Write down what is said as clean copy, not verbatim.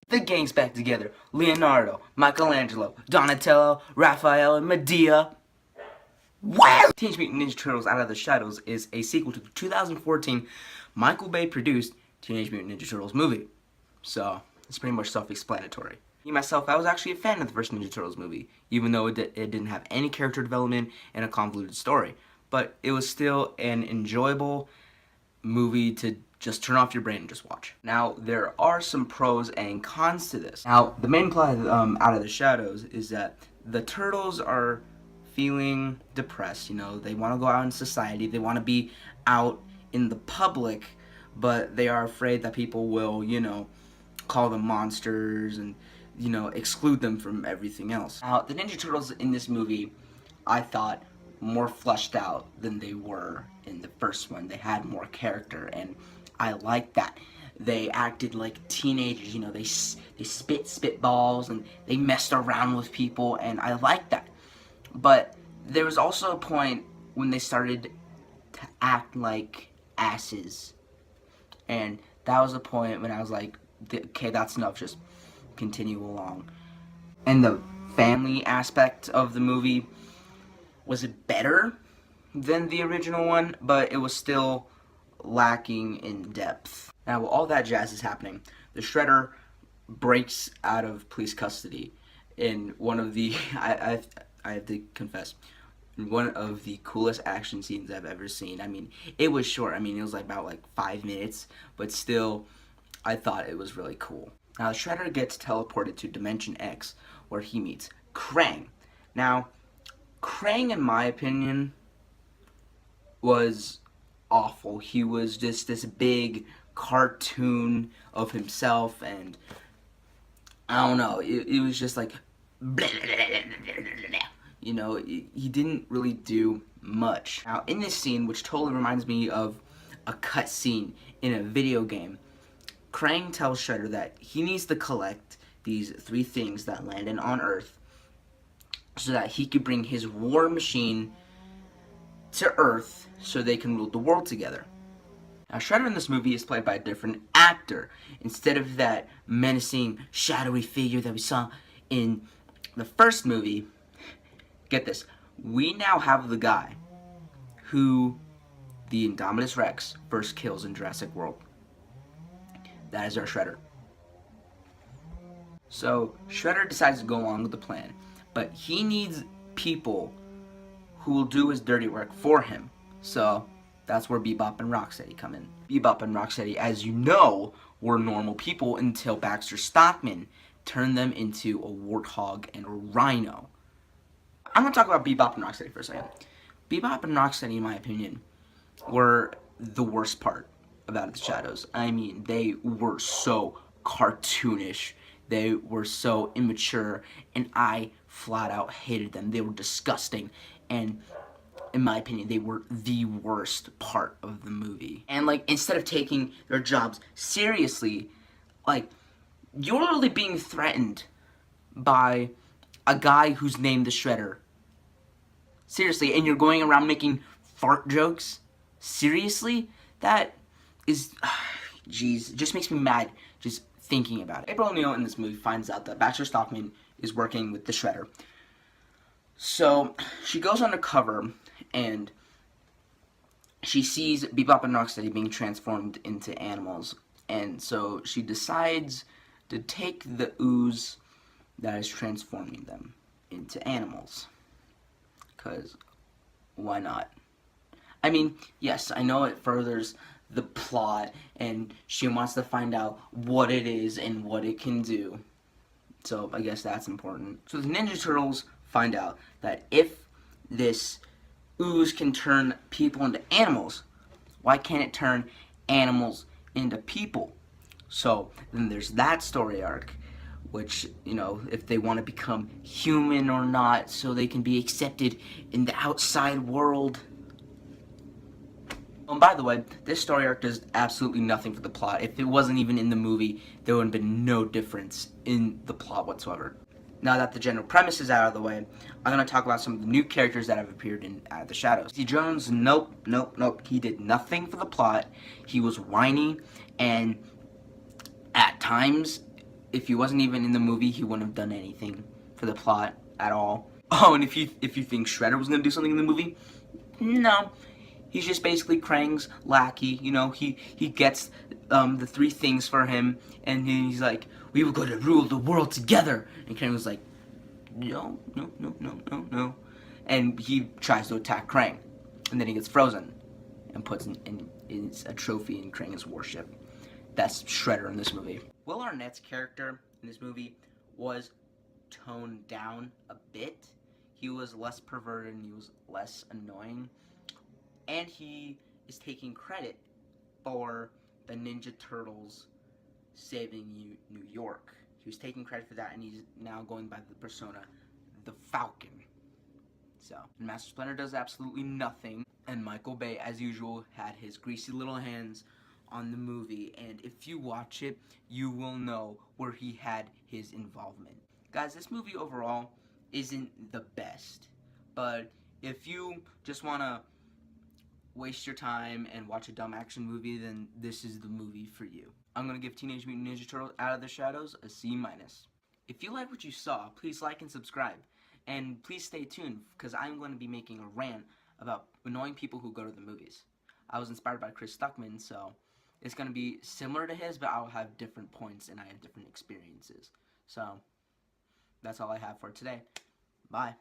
The gang's back together. Leonardo, Michelangelo, Donatello, Raphael, and Medea. Wow! Teenage Mutant Ninja Turtles Out of the Shadows is a sequel to the 2014 Michael Bay produced Teenage Mutant Ninja Turtles movie. So, it's pretty much self-explanatory. Me, myself, I was actually a fan of the first Ninja Turtles movie, even though it didn't have any character development and a convoluted story. But it was still an enjoyable movie to just turn off your brain and just watch. Now, there are some pros and cons to this. Now, the main plot of Out of the Shadows is that the Turtles are feeling depressed, you know, they want to go out in society, they want to be out in the public, but they are afraid that people will, you know, call them monsters and, you know, exclude them from everything else. Now, the Ninja Turtles in this movie, I thought, more fleshed out than they were in the first one. They had more character, and I liked that. They acted like teenagers, you know, they spit balls, and they messed around with people, and I liked that. But there was also a point when they started to act like asses, and that was a point when I was like, okay, that's enough, just continue along. And the family aspect of the movie was better than the original one, but it was still lacking in depth. Now, while all that jazz is happening, the Shredder breaks out of police custody in one of the, I have to confess, one of the coolest action scenes I've ever seen. I mean, it was short. I mean, it was like about 5 minutes, but still, I thought it was really cool. Now, Shredder gets teleported to Dimension X, where he meets Krang. Now, Krang, in my opinion, was awful. He was just this big cartoon of himself, and I don't know, it was just like, you know, he didn't really do much. Now, in this scene, which totally reminds me of a cutscene in a video game, Krang tells Shredder that he needs to collect these 3 things that landed on Earth so that he could bring his war machine to Earth so they can rule the world together. Now, Shredder in this movie is played by a different actor. Instead of that menacing, shadowy figure that we saw in the first movie, get this, we now have the guy who the Indominus Rex first kills in Jurassic World. That is our Shredder. So, Shredder decides to go along with the plan, but he needs people who will do his dirty work for him. So, that's where Bebop and Rocksteady come in. Bebop and Rocksteady, as you know, were normal people until Baxter Stockman turned them into a warthog and a rhino. I'm going to talk about Bebop and Rocksteady for a second. Bebop and Rocksteady, in my opinion, were the worst part of Out of the Shadows. I mean, they were so cartoonish. They were so immature, and I flat out hated them. They were disgusting, and in my opinion, they were the worst part of the movie. And, like, instead of taking their jobs seriously, like, you're literally being threatened by a guy who's named the Shredder. Seriously, and you're going around making fart jokes? Seriously? That is, jeez, it just makes me mad just thinking about it. April O'Neil in this movie finds out that Baxter Stockman is working with the Shredder. So, she goes undercover, and she sees Bebop and Rocksteady being transformed into animals. And so, she decides to take the ooze that is transforming them into animals. Because, why not? I mean, yes, I know it furthers the plot, and she wants to find out what it is and what it can do. So, I guess that's important. So, the Ninja Turtles find out that if this ooze can turn people into animals, why can't it turn animals into people? So, then there's that story arc, which, you know, if they want to become human or not, so they can be accepted in the outside world. And by the way, this story arc does absolutely nothing for the plot. If it wasn't even in the movie, there would have been no difference in the plot whatsoever. Now that the general premise is out of the way, I'm going to talk about some of the new characters that have appeared in Out of the Shadows. Steve Jones, nope. He did nothing for the plot. He was whiny, and at times, If he wasn't even in the movie, he wouldn't have done anything for the plot at all. Oh, and if you think Shredder was gonna do something in the movie, no. He's just basically Krang's lackey. You know, he gets the three things for him, and he's like, "We were going to rule the world together." And Krang was like, "No, no, no, no, no, no." And he tries to attack Krang, and then he gets frozen, and puts in a trophy in Krang's warship. That's Shredder in this movie. Will Arnett's character in this movie was toned down a bit. He was less perverted and he was less annoying. And he is taking credit for the Ninja Turtles saving New York. He was taking credit for that, and he's now going by the persona, the Falcon. So, Master Splinter does absolutely nothing, and Michael Bay, as usual, had his greasy little hands on the movie, and if you watch it, you will know where he had his involvement. Guys, this movie overall isn't the best, but if you just want to waste your time and watch a dumb action movie, then this is the movie for you. I'm going to give Teenage Mutant Ninja Turtles Out of the Shadows a C-. If you like what you saw, please like and subscribe. And please stay tuned, because I'm going to be making a rant about annoying people who go to the movies. I was inspired by Chris Stuckman, so it's going to be similar to his, but I'll have different points and I have different experiences. So, that's all I have for today. Bye.